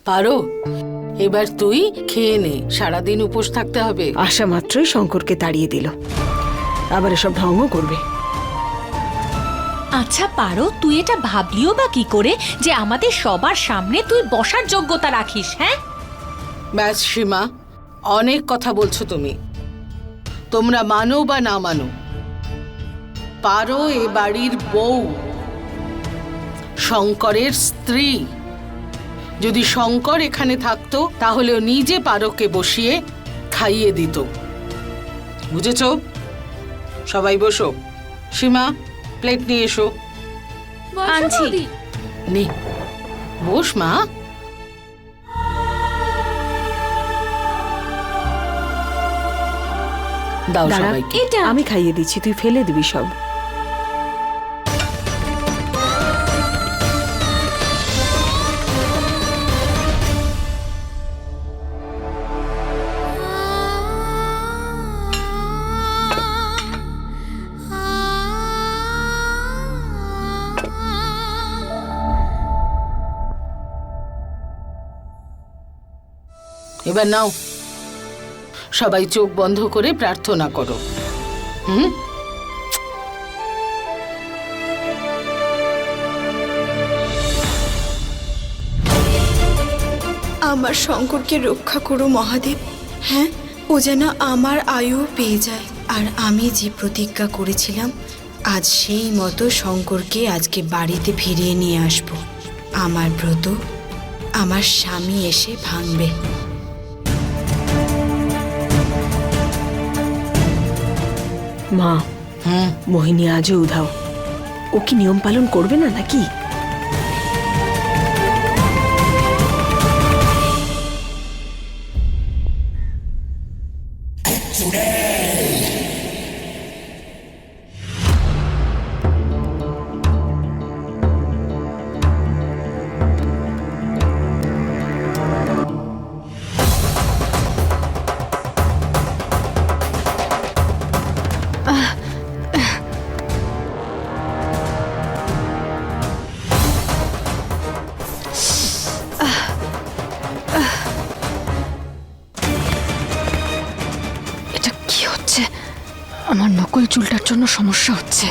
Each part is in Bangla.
পারো, এবার তুই খেয়ে নে, সারাদিন উপোস থাকতে হবে। আশা মাত্রই শঙ্করকে তাড়িয়ে দিল, আবার এসব ঢঙ্গ করবে। আচ্ছা পারো, তুই এটা ভাবলিও বা কি করে যে আমাদের সবার সামনে তুই বসার যোগ্যতা রাখিস? হ্যাঁ, ব্যাস সীমা, অনেক কথা বলছো তুমি। তোমরা মানো বা না মানো, পারো এ বাড়ির বউ, শঙ্করের স্ত্রী। যদি শঙ্কর এখানে থাকতো তাহলে ও নিজে পারোকে বসিয়ে খাইয়ে দিত। বুঝেছ? সবাই বসো। সীমা, প্লেট নিয়ে এসো। আনছি। নে, বস মা। দাও দাঁড়া, সবাইকে। এটা আমি খাইয়ে দিচ্ছি, তুই ফেলে দিবি সব। এবার নাও, সবাই চোখ বন্ধ করে প্রার্থনা করো। আমার শঙ্করকে রক্ষা করো মহাদেব। হ্যাঁ, ও যেন আমার আয়ু পেয়ে যায়। আর আমি যে প্রতিজ্ঞা করেছিলাম, আজ সেই মতো শঙ্করকে আজকে বাড়িতে ফিরিয়ে নিয়ে আসব। আমার ব্রত আমার স্বামী এসে ভাঙবে। মা, মোহিনী আজও উধাও। ও কি নিয়ম পালন করবে না নাকি? এটা কি হচ্ছে? আমার নকল চুলটার জন্য সমস্যা হচ্ছে।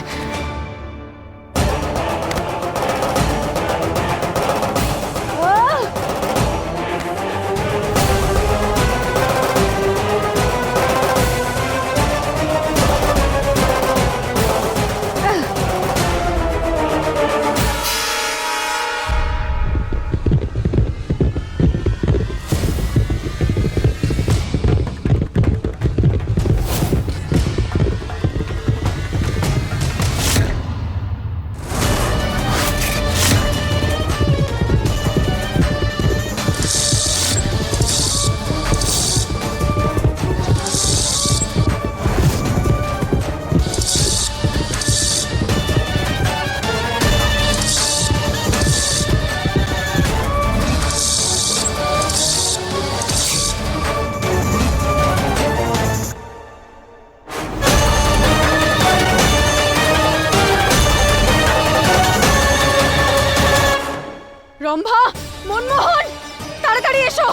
রম্ভা, মনমোহন, তাড়াতাড়ি এসো।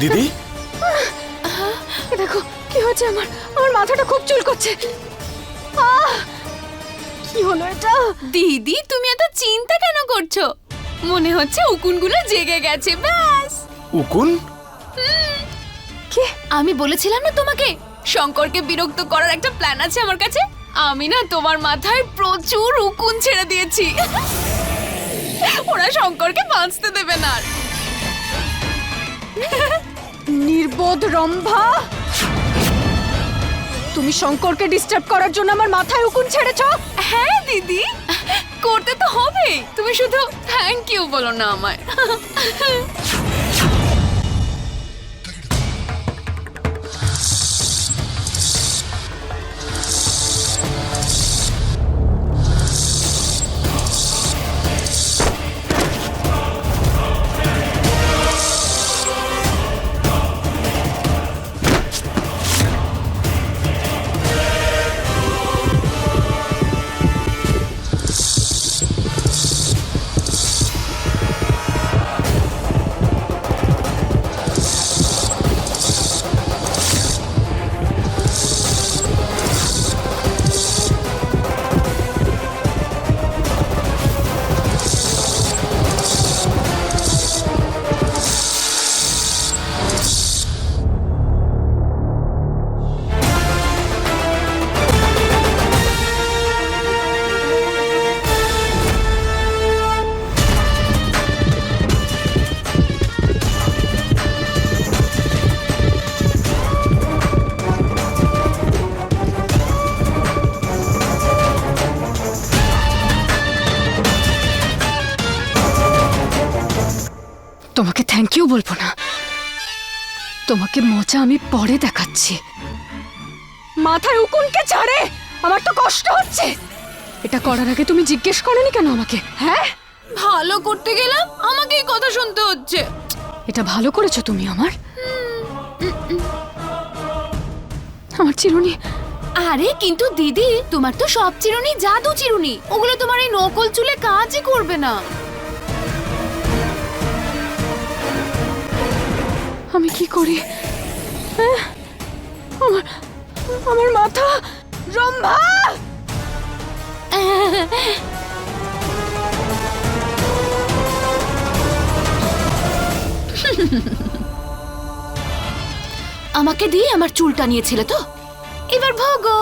দিদি, দেখো কি হয়েছে, আমার আমার মাথাটা খুব চুলকোচ্ছে। কি হলো এটা? দিদি, তুমি এত চিন্তা কেন করছো? মনে হচ্ছে উকুনগুলো জেগে গেছে। ব্যাস। উকুন? কে? আমি বলেছিলাম না তোমাকে, শঙ্করকে বিরক্ত করার একটা প্ল্যান আছে আমার কাছে। আমি না তোমার মাথায় প্রচুর উকুন ছেড়ে দিয়েছি। ওরা শঙ্করকে বাঁচতে দেবে না আর। নির্বোধ রম্ভা, তুমি শঙ্করকে ডিস্টার্ব করার জন্য আমার মাথায় উকুন ছেড়েছো? হ্যাঁ দিদি, করতে তো হবে। তুমি শুধু থ্যাংক ইউ বলো না আমায়। কিচ্ছু বলবো না। তোমাকে মজা আমি পরে দেখাচ্ছি। মাথায় উকুনকে ছাড়ে, আমার তো কষ্ট হচ্ছে। এটা করার আগে তুমি জিজ্ঞেস করোনি কেন আমাকে? হ্যাঁ, ভালো করতে গেলাম আমাকেই কথা শুনতে হচ্ছে। এটা ভালো করেছো তুমি আমার। আমার চিরুনি। আরে কিন্তু দিদি, তোমার তো সব চিরুনি জাদু চিরুনি, ওগুলো তোমার এই নকল চুলে কাজই করবে না। আমি কি করি? হ্যাঁ? আমার আমার মাথা। রম্ভা, আমাকে দিয়ে আমার চুলটা নিয়েছিলে তো, এবার ভোগো।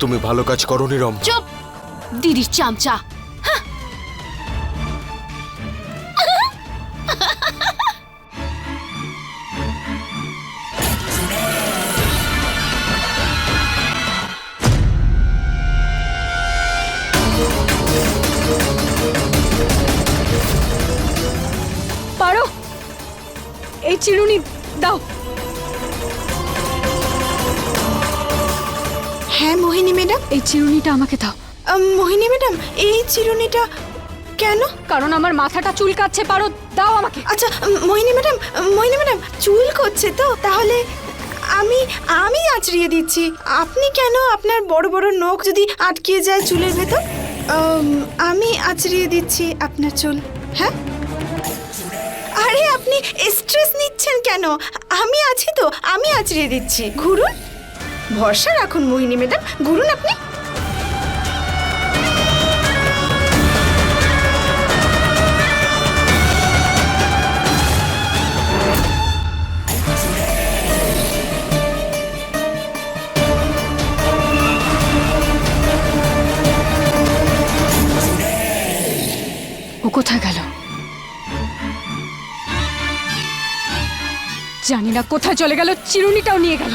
তুমি ভালো কাজ করোনি রম। চুপ, দিদির চামচা। পারো, এই চিরুনি দাও। হ্যাঁ মোহিনী ম্যাডাম। এই চিরুনিটা আমাকে দাও। মোহিনী ম্যাডাম, এই চিরুনিটা কেন? কারণ আমার মাথাটা চুলকাচ্ছে। পারো, দাও আমাকে। আচ্ছা মোহিনী ম্যাডাম চুল করছে তো, তাহলে আমি আমি আঁচড়িয়ে দিচ্ছি। আপনি কেন? আপনার বড় বড় নখ যদি আটকে যায় চুলের ভেতর, আমি আঁচড়িয়ে দিচ্ছি আপনার চুল। হ্যাঁ, আরে আপনি স্ট্রেস নিচ্ছেন কেন? আমি আছি তো, আমি আঁচড়িয়ে দিচ্ছি। ঘুরুন, ভরসা রাখুন মোহিনী ম্যাডাম, ঘুরুন আপনি। ও কোথায় গেল? জানি না কোথায় চলে গেল, চিরুনিটাও নিয়ে গেল।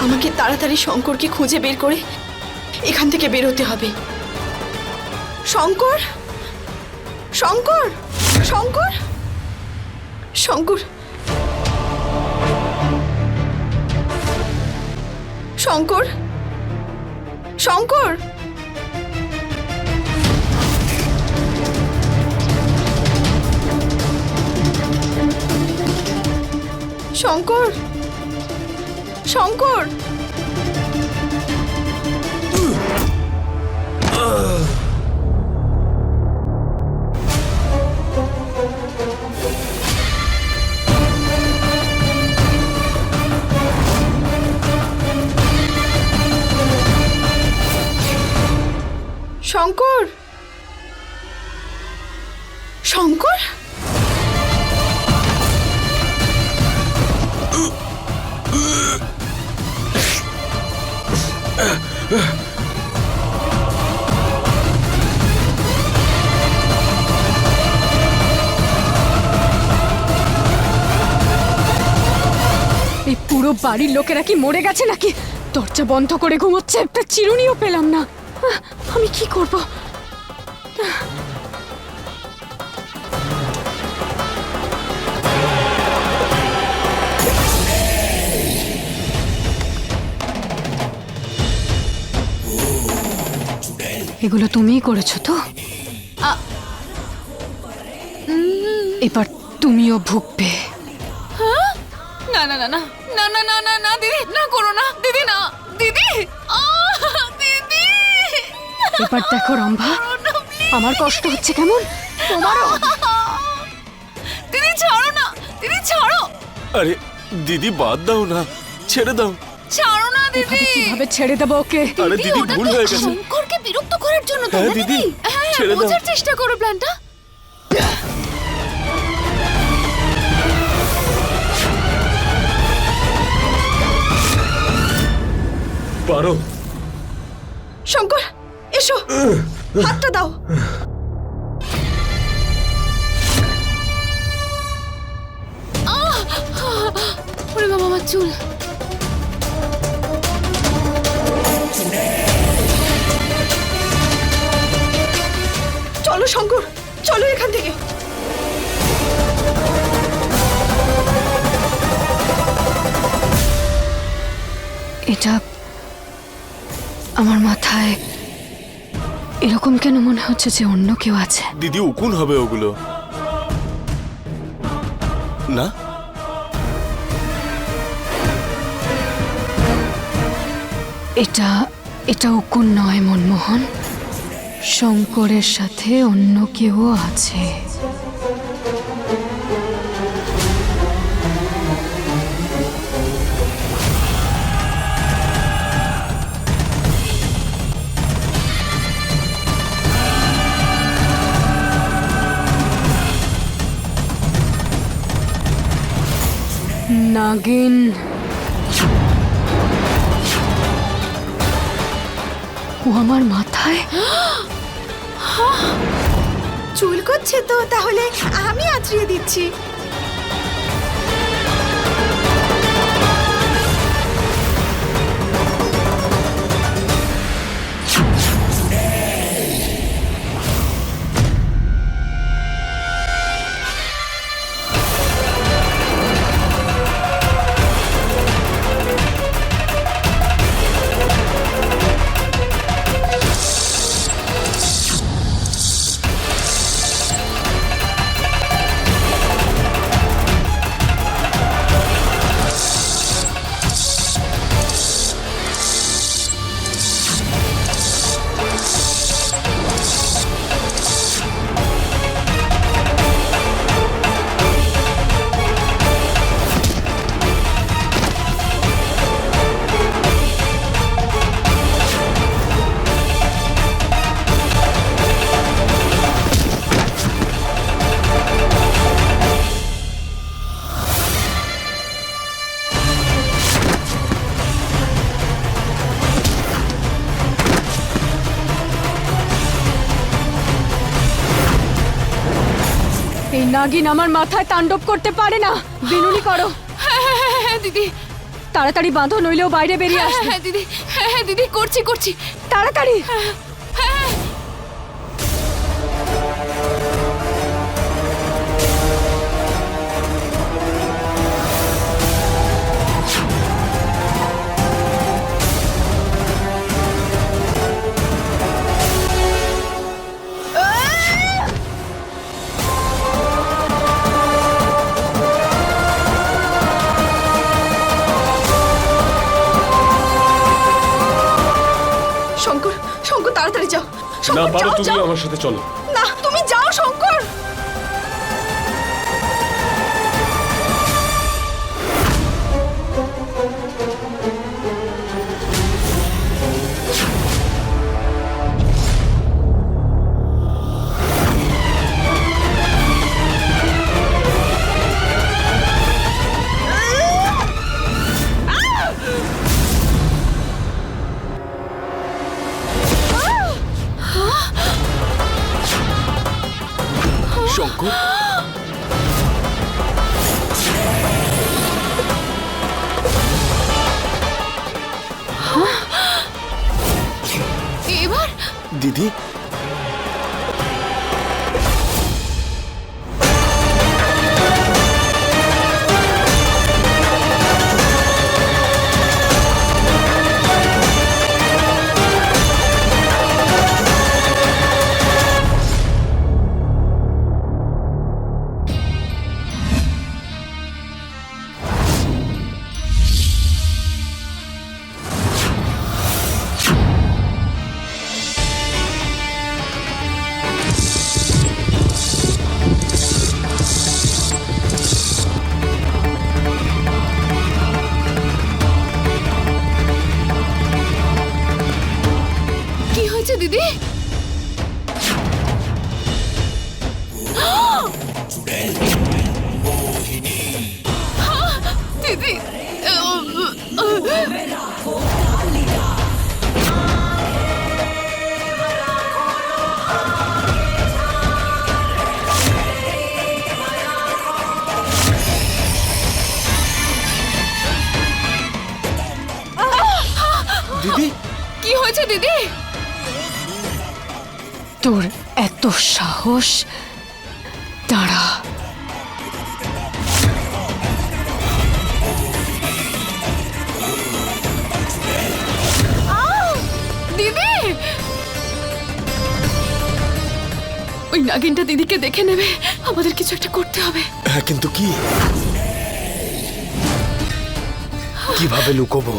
আমাকে তাড়াতাড়ি শঙ্করকে খুঁজে বের করে এখান থেকে বের হতে হবে। শঙ্কর, শঙ্কর, শঙ্কর, শঙ্কর, শঙ্কর, শঙ্কর, শঙ্কর, শঙ্কর। শঙ্কর, শঙ্কর, এই পুরো বাড়ির লোকেরা কি মরে গেছে নাকি? দরজা বন্ধ করে ঘুমোচ্ছে, একটা চিরুনিও পেলাম না। আমি কি করব? এগুলো তুমিই করেছো তো? এবার তুমিও ভুগবে। না না না না না না না না না দিদি, না করো না দিদি, না দিদি, দিদি। এবার দেখো রম্ভা, আমার কষ্ট হচ্ছে কেমন, তোমারও। দিদি ছাড়ো না, দিদি ছাড়ো। আরে দিদি বাদ দাও না, ছেড়ে দাও। ছাড়ো না দিদি। কিভাবে ছেড়ে দেবো ওকে? আরে দিদি ওটা ভুল তো হয়ে গেছে। শঙ্করকে বিরক্ত করার জন্য তো হ্যাঁ না দিদি, দিদি। হ্যাঁ, ছেড়ে দাও। বোঝার চেষ্টা করো প্ল্যানটা। পারো। শঙ্কর, এসো, হাতটা দাও। পড়ে গেল আমার চুল। চলো শঙ্কর, চলো এখান থেকে। এটা আমার মাথায় এরকম কেন মনে হচ্ছে যে অন্য কেউ আছে? দিদি উকুন হবে ওগুলো না। এটা উকুন নয় মনমোহন, শঙ্করের সাথে অন্য কেউ আছে। নাগিন, ও আমার মাথায়। চুল করছে তো, তাহলে আমি আঁচড়িয়ে দিচ্ছি। এই নাগিন আমার মাথায় তাণ্ডব করতে পারে না। বিনুনি করো। হ্যাঁ দিদি, তাড়াতাড়ি বাঁধো, নইলেও বাইরে বেরিয়ে আসবে। হ্যাঁ দিদি, হ্যাঁ দিদি, করছি করছি। তাড়াতাড়ি। শঙ্কর, শঙ্কর তাড়াতাড়ি যাও। না শঙ্কর পারো, যাও, তুমি যাও। আমার সাথে চলো। না, তুমি যাও শঙ্কর। শঙ্কর, এবার দিদি হয়েছে দিদি? তোর এত সাহস? দাঁড়া। দিদি, ওই নাগিনটা দিদিকে দেখে নেবে, আমাদের কিছু একটা করতে হবে। হ্যাঁ, কিন্তু কি? কিভাবে লুকোবো?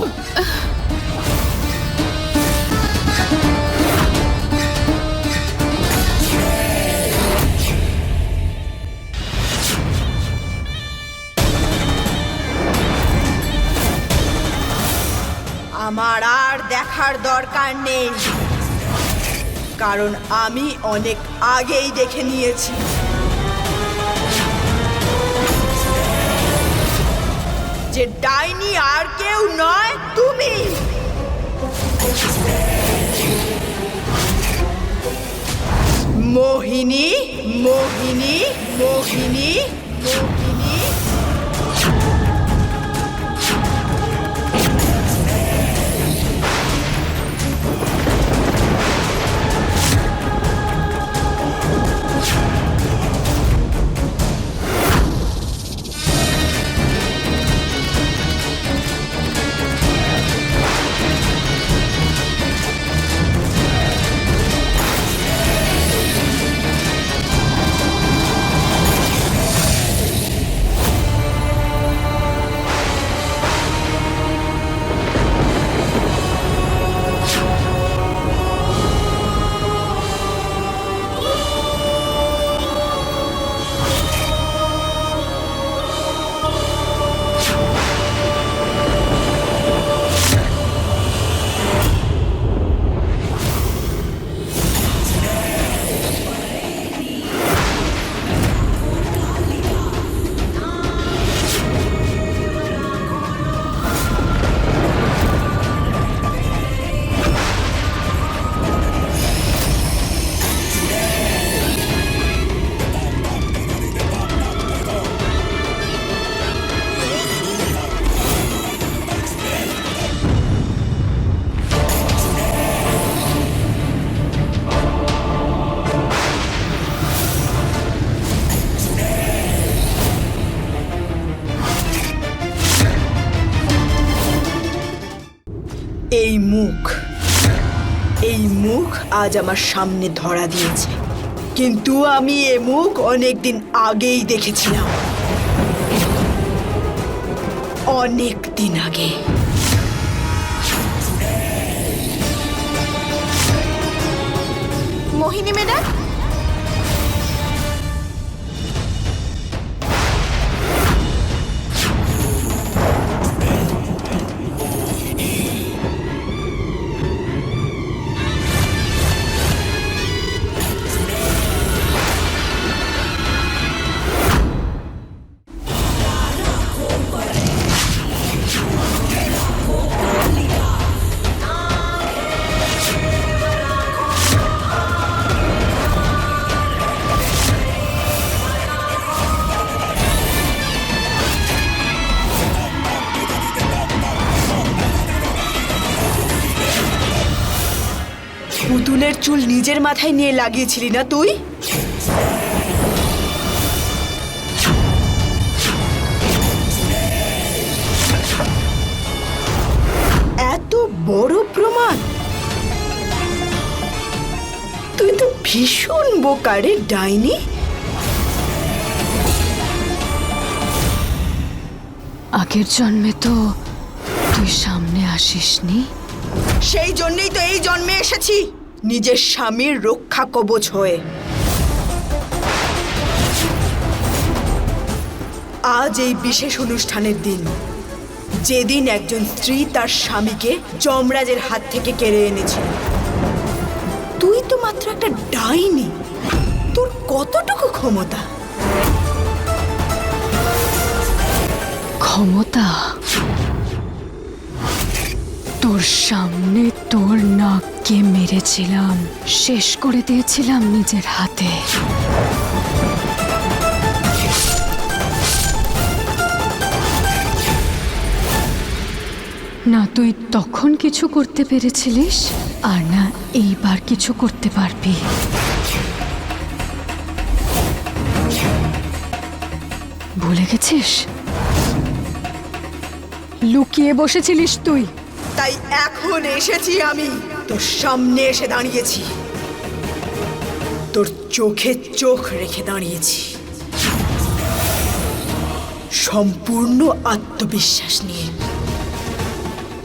আমার আর দেখার দরকার নেই, কারণ আমি অনেক আগেই দেখে নিয়েছি যে ডাইনি আর কেউ নয়, তুমি। মোহিনী, মোহিনী, মোহিনী, মোহিনী। এই মুখ আজ আমার সামনে ধরা দিয়েছে, কিন্তু আমি এই মুখ অনেকদিন আগেই দেখেছিলাম, অনেক দিন আগে। মোহিনী ম্যাডাম, পুতুলের চুল নিজের মাথায় নিয়ে লাগিয়েছিলি না তুই? এত বড় প্রমাণ! তুই তো ভীষণ বোকারে ডাইনি। আগের জন্মে তো তুই সামনে আসিসনি। সেই জন্যই তো এই জন্মে এসেছি, নিজের স্বামীর রক্ষা কবচ হয়ে। আজ এই বিশেষ অনুষ্ঠানের দিন, যেদিন একজন স্ত্রী তার স্বামীকে যমরাজের হাত থেকে কেড়ে এনেছিল। তুই তো মাত্র একটা ডাইনি, তোর কতটুকু ক্ষমতা? ক্ষমতা? তোর সামনে তোর নাককে মেরেছিলাম, শেষ করে দিয়েছিলাম নিজের হাতে। না তুই তখন কিছু করতে পেরেছিলিস আর না এইবার কিছু করতে পারবি। ভুলে গেছিস? লুকিয়ে বসেছিলিস তুই। তাই এখন এসেছি আমি, তোর সামনে এসে দাঁড়িয়েছি, তোর চোখে চোখ রেখে দাঁড়িয়েছি, সম্পূর্ণ আত্মবিশ্বাস নিয়ে।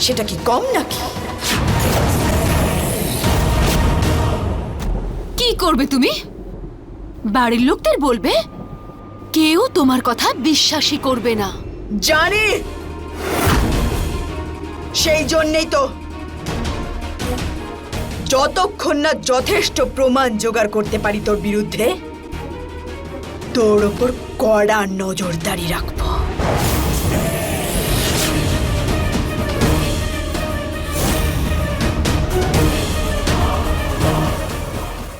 সেটা কি কম নাকি? কি করবে তুমি? বাড়ির লোকদের বলবে? কেউ তোমার কথা বিশ্বাসই করবে না। জানি, সেই জন্যেই তো যতক্ষণ না যথেষ্ট প্রমাণ জোগাড় করতে পারি তোর বিরুদ্ধে, তোর ওপর কড়া নজরদারি রাখবো।